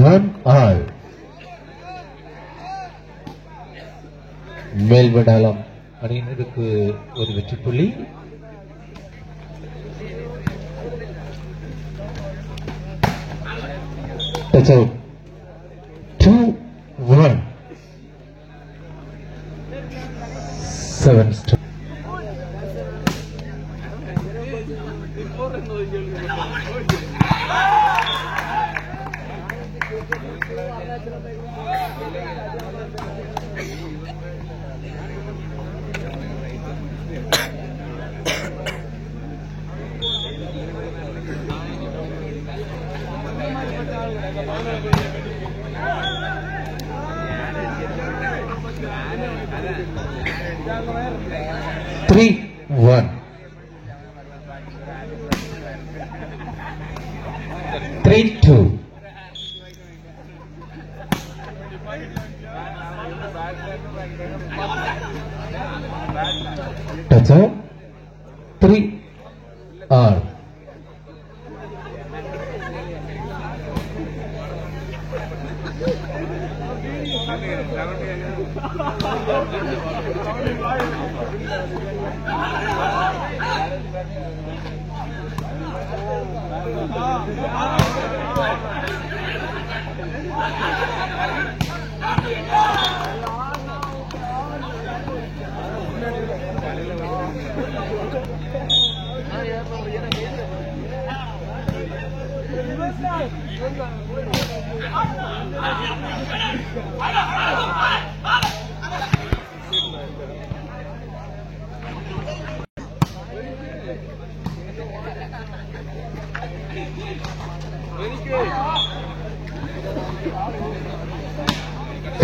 One all. மேல்வடாலம் அணியினருக்கு ஒரு வெற்றி புள்ளி. Touch out. 2-1. 7 3-1. 3-2. Touch out. 3 all.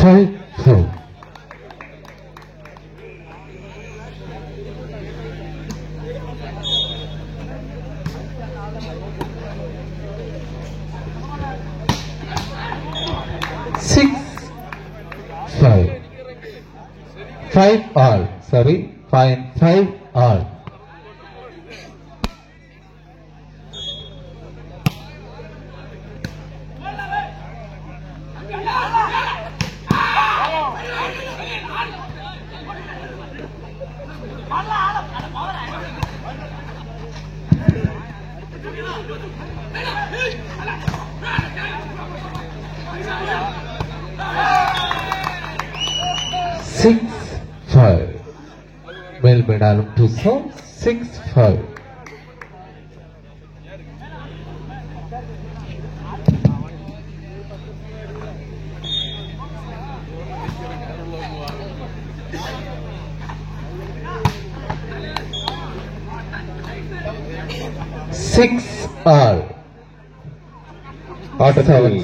Five, four. Six, five. 5 all. Sorry, 5 all. Six, five. Melbourne to South 6-5. ஆட்டத்தில்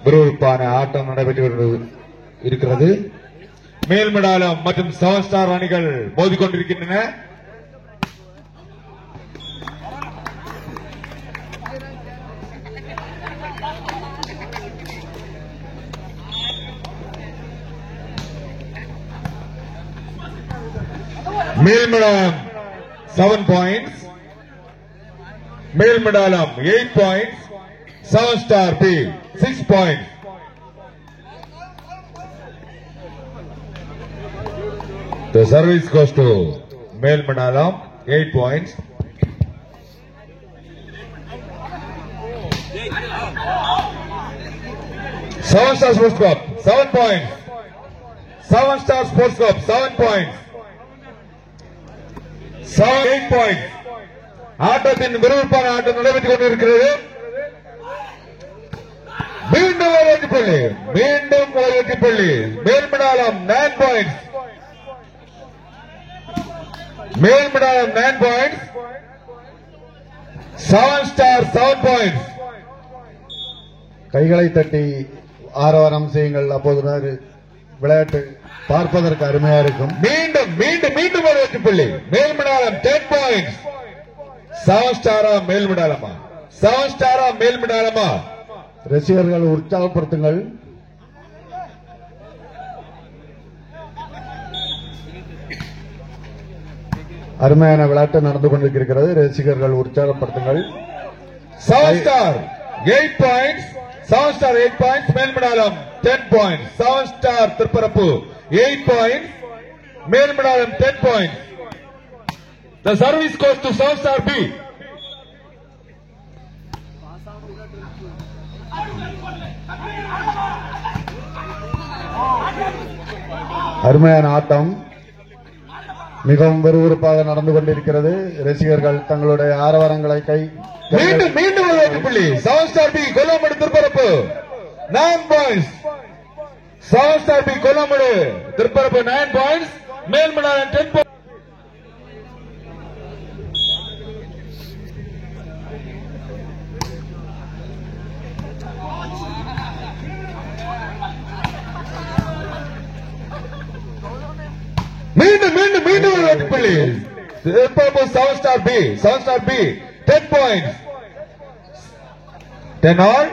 விறுவிறுப்பான ஆட்டம் நடைபெற்று இருக்கிறது. மேல்மடாலம் மற்றும் 7 ஸ்டார் அணிகள் மோதிக்கொண்டிருக்கின்றன. மேல்மடாலம் 7 points, மேல்மடாலம் 8 points, 7 Star B 6 points. The service goes to Melmadalam 8 points. Seven Star Sports Club 7 points. 7 Star Sports Club 7 points. 8 points. ஆட்டத்தின் விறுவிறுப்பான ஆட்டம் நடைபெற்றுக் கொண்டிருக்கிறது. மீண்டும் ஒரு வெற்றி புள்ளி. மேல்மடாலம் 9 points. மேல்மடாலம் 9 points. 7 Star 7 points. கைகளை தட்டி ஆரவாரம் செய்யுங்கள். அப்போது விளையாட்டு பார்ப்பதற்கு அருமையா இருக்கும். மீண்டும் ஒரு வெற்றி புள்ளி. மேல்மடாலம் 10 points. 7 Star மேல்மடாலமா 7 ஸ்டாரா மேல் மிடாரமா? ரசிகர்கள் உற்சாகப்படுத்துங்கள். அருமையான விளையாட்டு நடந்து கொண்டிருக்கிறது. ரசிகர்கள் உற்சாகப்படுத்துங்கள். 7 star 8 points. 7 star 8 points. Melmadalam 10 points. 7 star Thirupparappu 8 points. Melmadalam 10 points. The service goes to 7 star B. அருமையான ஆட்டம் மிகவும் விறுவிறுப்பாக நடந்து கொண்டிருக்கிறது. ரசிகர்கள் தங்களுடைய ஆரவாரங்களை மீண்டும் ஒரு வெற்றி புள்ளி. 7 star B Kollamadu Thiruparappu 9 points. 7 star B Kollamadu Thiruparappu 9 points. Melmadalam 10 points. மீண்டும் ஒரு வெற்றி புள்ளி. Thiruparappu 7 star B 10 points. 10 all.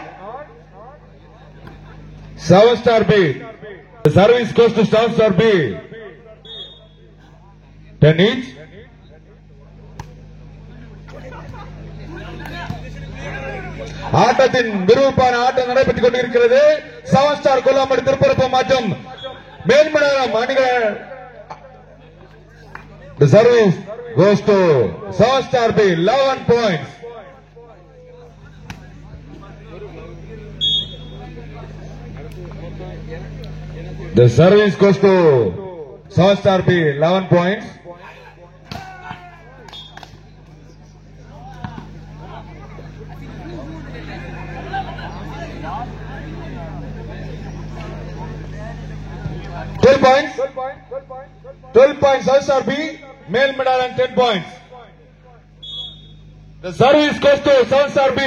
7 star B. The service goes to 7 star B. 10 each. ஆட்டத்தின் விறுவிறுப்பான ஆட்டம் நடைபெற்றுக் கொண்டிருக்கிறது. 7 ஸ்டார் கொல்லாமடு திருப்பரப்பு மற்றும் மேல்மடாலம் அணிகள். The service goes to 7 star B 11 points. The service goes to 7 star B 11 points. Points. 12 points 7 star B. Melmedalan 10 points. The service goes to 7 star B.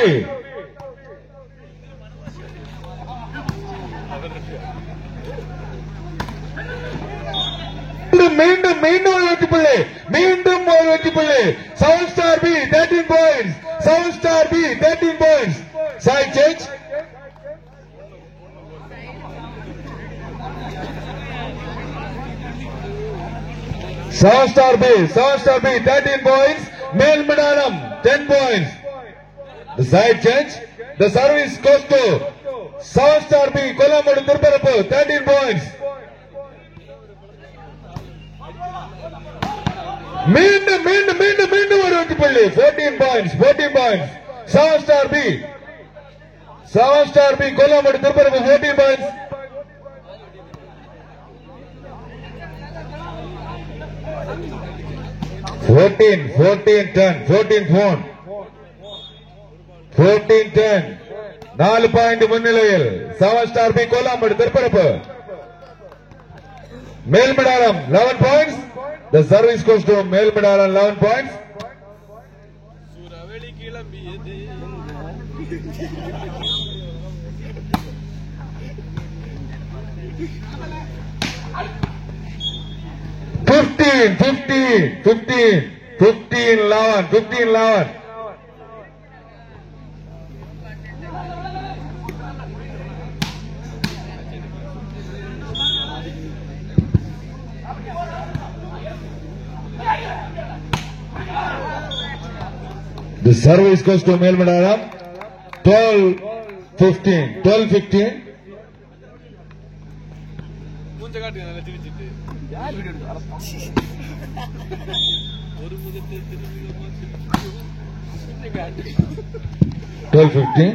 மீண்டும் ஒரு வெற்றி புள்ளி. 7 star B 13 points. 7 star B 13 points. Side change. Seven star B 13 points. Melmedalam 10 points. The side change. The service goes to 7 star B Kollamadu Thiruparapu 13 points. மீண்டும் ஒரு வெற்றி புள்ளி. 14 points. 7 star B Kollamadu Thiruparapu 14 points. 14-10 4 point முன்னிலையில் 7 star B Kollamadu Thiruparappu. Melmadalam 11 points. The service goes to Melmadalam 11 points. சூறாவளி கிளம்பியது 15-11. The service goes to Melmedalam 12-15. மூஞ்ச காட்டு நல்லா திருச்சிட்டு யார் வீடியோ ஒரு முகத்தை திரும்பியமா 12-15.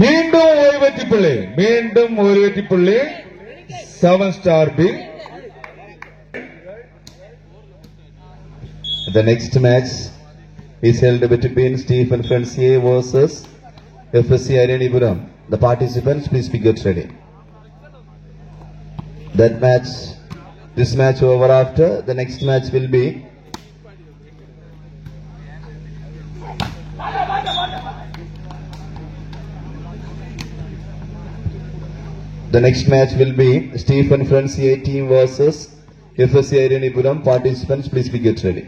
மீண்டும் ஒரு வெற்றி புள்ளி. 7 star B. The next match is held between Stephen Francier versus FSC Iranipuram. The participants, please be get ready. This match over after, the next match will be The next match will be Stephen Friends A team versus FSC Iranipuram. Participants, please be get ready.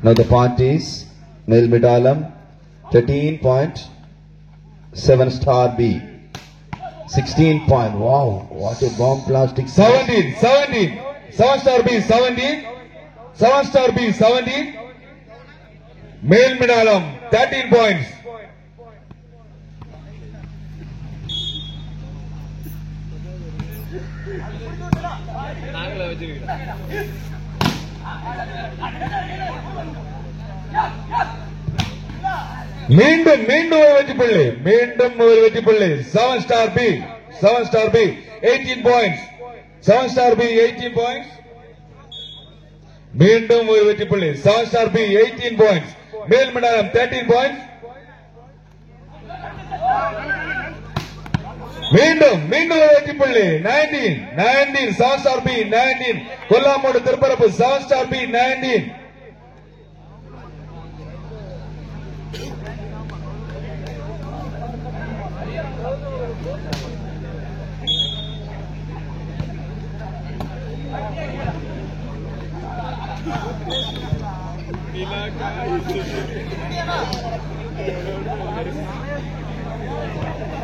Now the parties, Male Medalam 13.7 star B, 16 point. Wow, what a bomb plastic. 17. 7 star B 17. 7 star B 17. Male Medalam 13 points. நாங்களே வச்சிருக்கோம். மீண்டும் ஒரு வெற்றி புள்ளி 7 star B 18 points. 7 star B 18 points. மீண்டும் ஒரு வெற்றி புள்ளி 7 star B 18 points. மேல் மண்டலம் 13 points. மீண்டும் ஒரு வெற்றி புள்ளி 19 7 star B 19. கொல்லாமோடு Thirparappu 7 star B 19.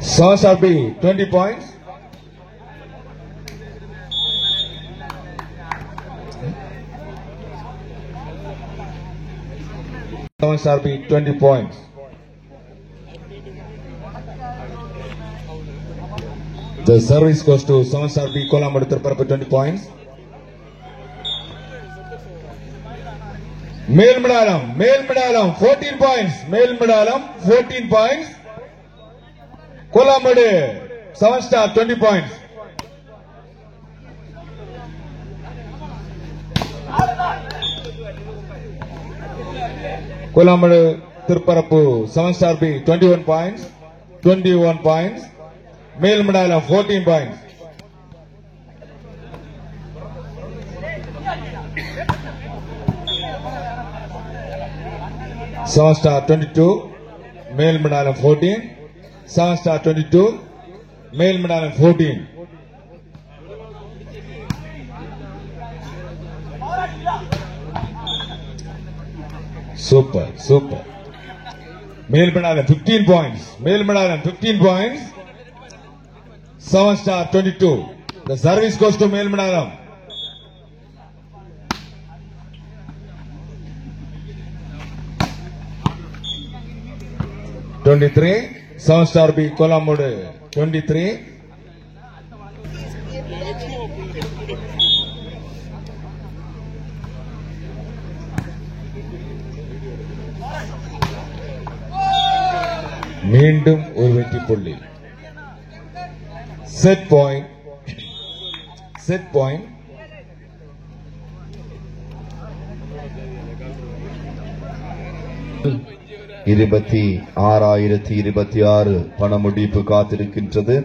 Sons are B 20 points. Sons are B 20 points. The service goes to Sons are B Kolamadu Tiruparapu 20 points. Male Medalam 14 points. Male Medalam 14 points. Kolamadu 7 star 20 points. Kolamadu Tiruparapu 7 star B 21 points. Male Medalam 14 points. Seven star 22, male Medalam 14. 7 star 22, male Medalam 14. Super. Male Medalam 15 points. 7 star 22. The service goes to male Medalam. (23) 7 star B Kolamadu 23. மீண்டும் ஒரு வெற்றி புள்ளி. Set point. 26,026 பண முடிப்பு காத்திருக்கின்றது.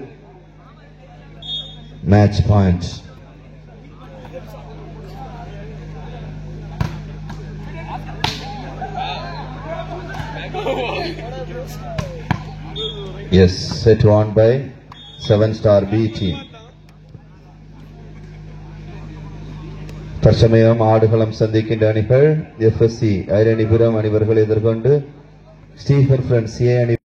Match point. Yes, set won by 7 star B team. தற்சமயம் ஆடுகளம் சந்திக்கின்ற அணிகள் FSC ஐரணிபுரம் அணிவர்கள் எதிர்கொண்டு ஸ்டீஃபன் ஃப்ரெண்ட்ஸ் A அணி